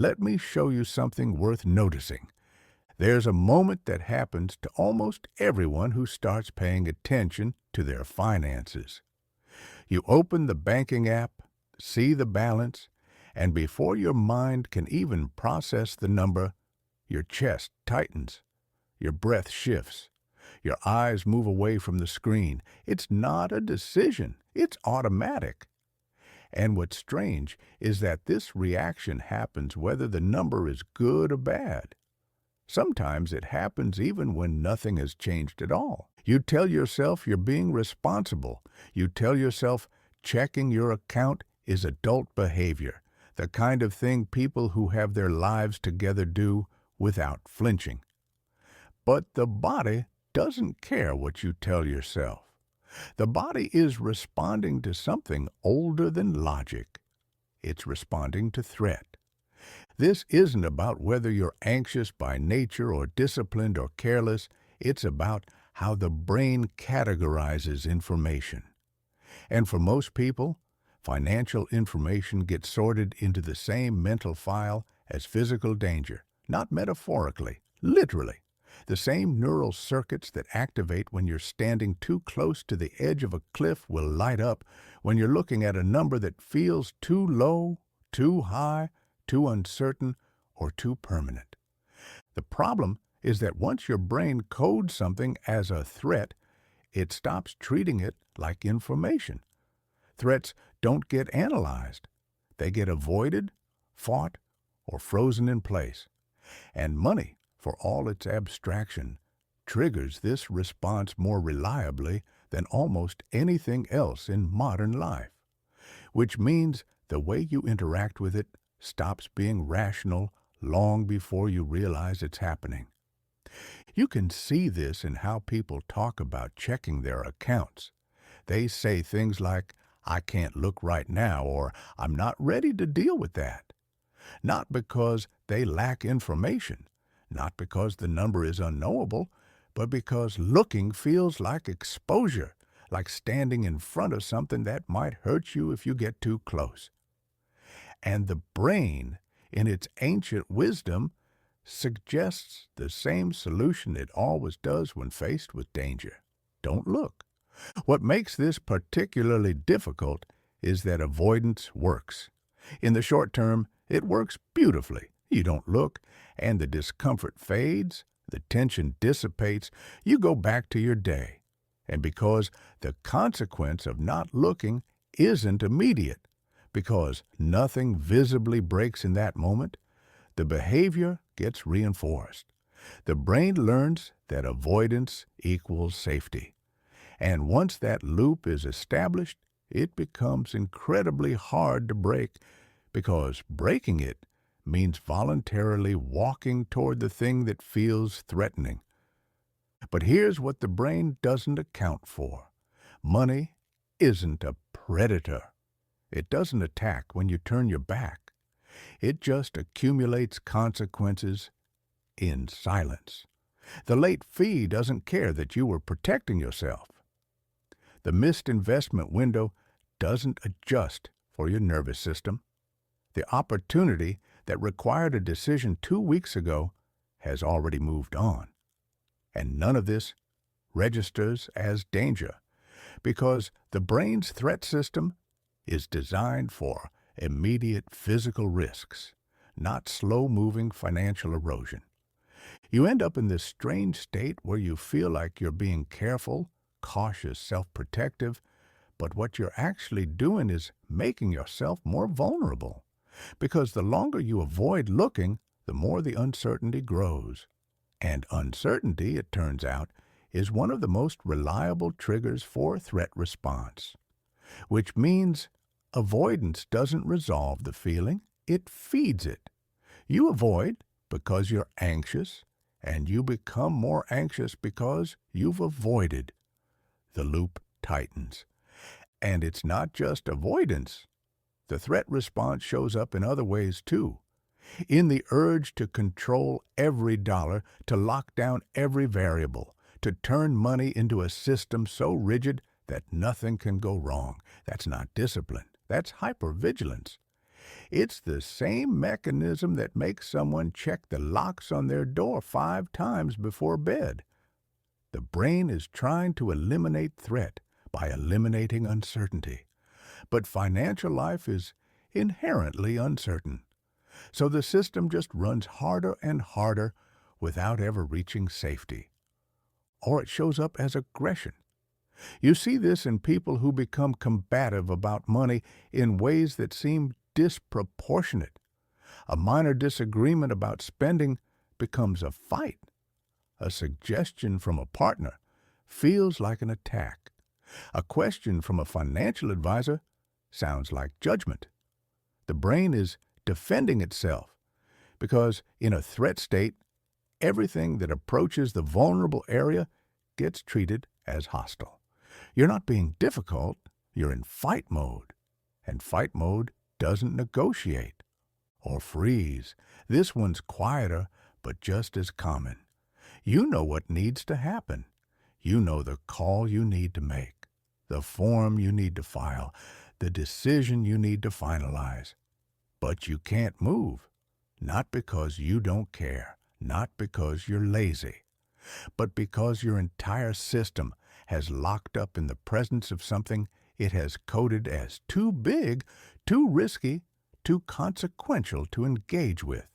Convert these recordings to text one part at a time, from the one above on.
let me show you something worth noticing. There's a moment that happens to almost everyone who starts paying attention to their finances. You open the banking app, see the balance, and before your mind can even process the number, your chest tightens, your breath shifts, your eyes move away from the screen. It's not a decision, it's automatic. And what's strange is that this reaction happens whether the number is good or bad. Sometimes it happens even when nothing has changed at all. You tell yourself you're being responsible. You tell yourself checking your account is adult behavior, the kind of thing people who have their lives together do without flinching. But the body doesn't care what you tell yourself. The body is responding to something older than logic. It's responding to threat. This isn't about whether you're anxious by nature or disciplined or careless. It's about how the brain categorizes information. And for most people, financial information gets sorted into the same mental file as physical danger, not metaphorically, literally. The same neural circuits that activate when you're standing too close to the edge of a cliff will light up when you're looking at a number that feels too low, too high, too uncertain, or too permanent. The problem is that once your brain codes something as a threat, it stops treating it like information. Threats don't get analyzed. They get avoided, fought, or frozen in place. And money, for all its abstraction, triggers this response more reliably than almost anything else in modern life, which means the way you interact with it stops being rational long before you realize it's happening. You can see this in how people talk about checking their accounts. They say things like, "I can't look right now," or "I'm not ready to deal with that." Not because they lack information, not because the number is unknowable, but because looking feels like exposure, like standing in front of something that might hurt you if you get too close. And the brain, in its ancient wisdom, suggests the same solution it always does when faced with danger. Don't look. What makes this particularly difficult is that avoidance works. In the short term, it works beautifully. You don't look, and the discomfort fades, the tension dissipates, you go back to your day. And because the consequence of not looking isn't immediate, because nothing visibly breaks in that moment, the behavior gets reinforced. The brain learns that avoidance equals safety. And once that loop is established, it becomes incredibly hard to break, because breaking it means voluntarily walking toward the thing that feels threatening. But here's what the brain doesn't account for. Money isn't a predator. It doesn't attack when you turn your back. It just accumulates consequences in silence. The late fee doesn't care that you were protecting yourself. The missed investment window doesn't adjust for your nervous system. The opportunity that required a decision 2 weeks ago has already moved on. And none of this registers as danger, because the brain's threat system is designed for immediate physical risks, not slow-moving financial erosion. You end up in this strange state where you feel like you're being careful, cautious, self-protective, but what you're actually doing is making yourself more vulnerable. Because the longer you avoid looking, the more the uncertainty grows. And uncertainty, it turns out, is one of the most reliable triggers for threat response. Which means avoidance doesn't resolve the feeling, it feeds it. You avoid because you're anxious, and you become more anxious because you've avoided. The loop tightens. And it's not just avoidance. The threat response shows up in other ways too. In the urge to control every dollar, to lock down every variable, to turn money into a system so rigid that nothing can go wrong. That's not discipline. That's hypervigilance. It's the same mechanism that makes someone check the locks on their door 5 times before bed. The brain is trying to eliminate threat by eliminating uncertainty. But financial life is inherently uncertain. So the system just runs harder and harder without ever reaching safety. Or it shows up as aggression. You see this in people who become combative about money in ways that seem disproportionate. A minor disagreement about spending becomes a fight. A suggestion from a partner feels like an attack. A question from a financial advisor sounds like judgment. The brain is defending itself because in a threat state, everything that approaches the vulnerable area gets treated as hostile. You're not being difficult, you're in fight mode. And fight mode doesn't negotiate or freeze. This one's quieter, but just as common. You know what needs to happen. You know the call you need to make, the form you need to file, the decision you need to finalize. But you can't move, not because you don't care, not because you're lazy, but because your entire system has locked up in the presence of something it has coded as too big, too risky, too consequential to engage with.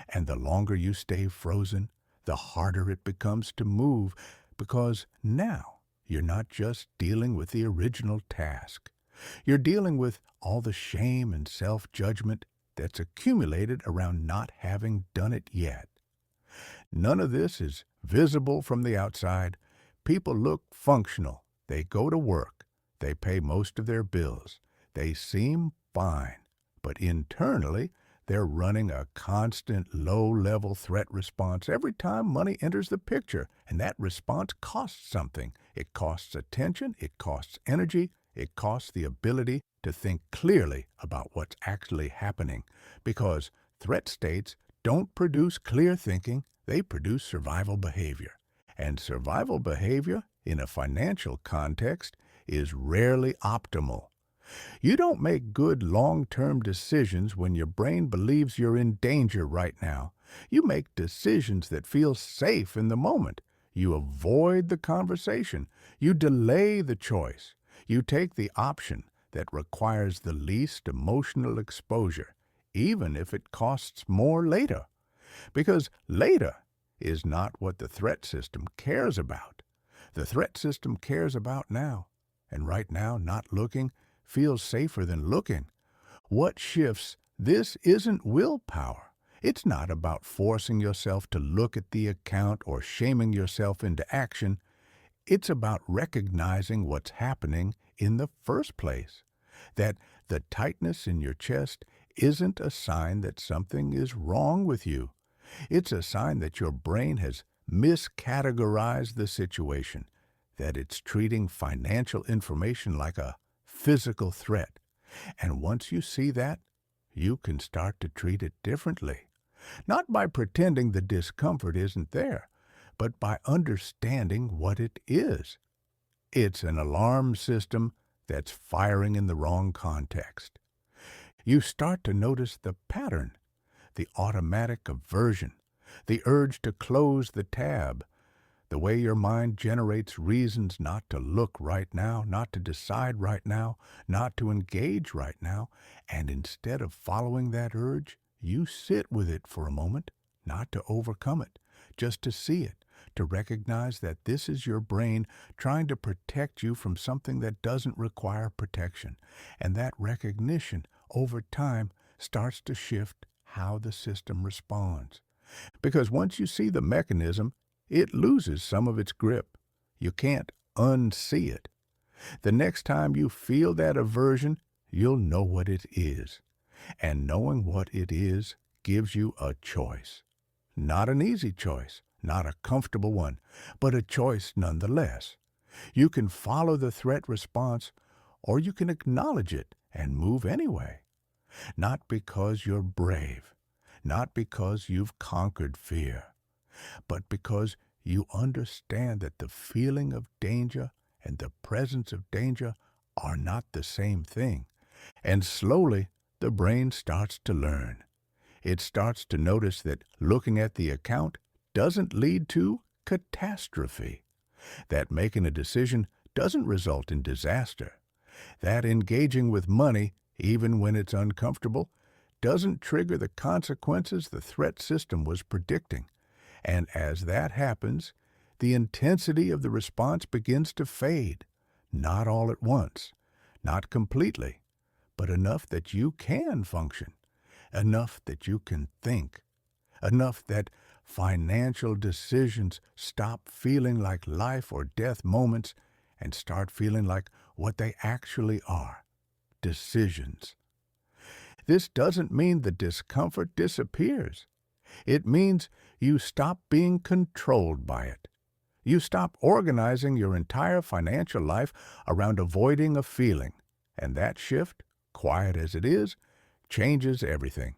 And the longer you stay frozen, the harder it becomes to move, because now you're not just dealing with the original task. You're dealing with all the shame and self-judgment that's accumulated around not having done it yet. None of this is visible from the outside. People look functional. They go to work. They pay most of their bills. They seem fine. But internally, they're running a constant low-level threat response every time money enters the picture, and that response costs something. It costs attention, it costs energy, it costs the ability to think clearly about what's actually happening, because threat states don't produce clear thinking, they produce survival behavior. And survival behavior, in a financial context, is rarely optimal. You don't make good long-term decisions when your brain believes you're in danger right now. You make decisions that feel safe in the moment. You avoid the conversation. You delay the choice. You take the option that requires the least emotional exposure, even if it costs more later. Because later is not what the threat system cares about. The threat system cares about now. And right now, not looking feels safer than looking. What shifts this isn't willpower. It's not about forcing yourself to look at the account or shaming yourself into action. It's about recognizing what's happening in the first place. That the tightness in your chest isn't a sign that something is wrong with you. It's a sign that your brain has miscategorized the situation, that it's treating financial information like a physical threat. And once you see that, you can start to treat it differently. Not by pretending the discomfort isn't there, but by understanding what it is. It's an alarm system that's firing in the wrong context. You start to notice the pattern, the automatic aversion, the urge to close the tab, the way your mind generates reasons not to look right now, not to decide right now, not to engage right now, and instead of following that urge, you sit with it for a moment, not to overcome it, just to see it, to recognize that this is your brain trying to protect you from something that doesn't require protection. And that recognition, over time, starts to shift how the system responds. Because once you see the mechanism, it loses some of its grip. You can't unsee it. The next time you feel that aversion, you'll know what it is. And knowing what it is gives you a choice. Not an easy choice, not a comfortable one, but a choice nonetheless. You can follow the threat response, or you can acknowledge it and move anyway. Not because you're brave, not because you've conquered fear, but because you understand that the feeling of danger and the presence of danger are not the same thing. And slowly, the brain starts to learn. It starts to notice that looking at the account doesn't lead to catastrophe, that making a decision doesn't result in disaster, that engaging with money, even when it's uncomfortable, doesn't trigger the consequences the threat system was predicting. And as that happens, the intensity of the response begins to fade, not all at once, not completely, but enough that you can function, enough that you can think, enough that financial decisions stop feeling like life or death moments and start feeling like what they actually are: decisions. This doesn't mean the discomfort disappears. It means you stop being controlled by it. You stop organizing your entire financial life around avoiding a feeling, and that shift, quiet as it is, changes everything.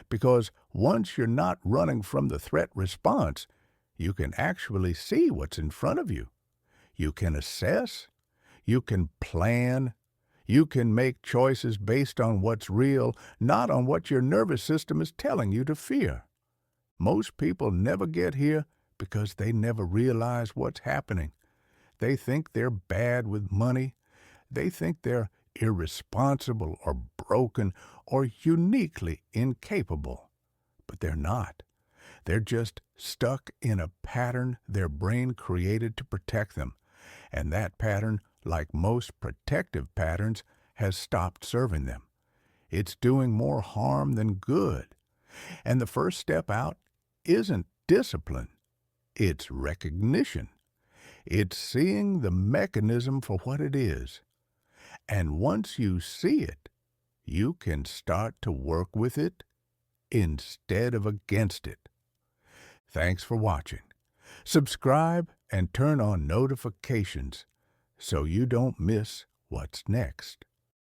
Because once you're not running from the threat response, you can actually see what's in front of you. You can assess, you can plan, you can make choices based on what's real, not on what your nervous system is telling you to fear. Most people never get here because they never realize what's happening. They think they're bad with money. They think they're irresponsible or broken or uniquely incapable. But they're not. They're just stuck in a pattern their brain created to protect them. And that pattern, like most protective patterns, has stopped serving them. It's doing more harm than good. And the first step out isn't discipline. It's recognition. It's seeing the mechanism for what it is. And once you see it, you can start to work with it instead of against it. Thanks for watching. Subscribe and turn on notifications so you don't miss what's next.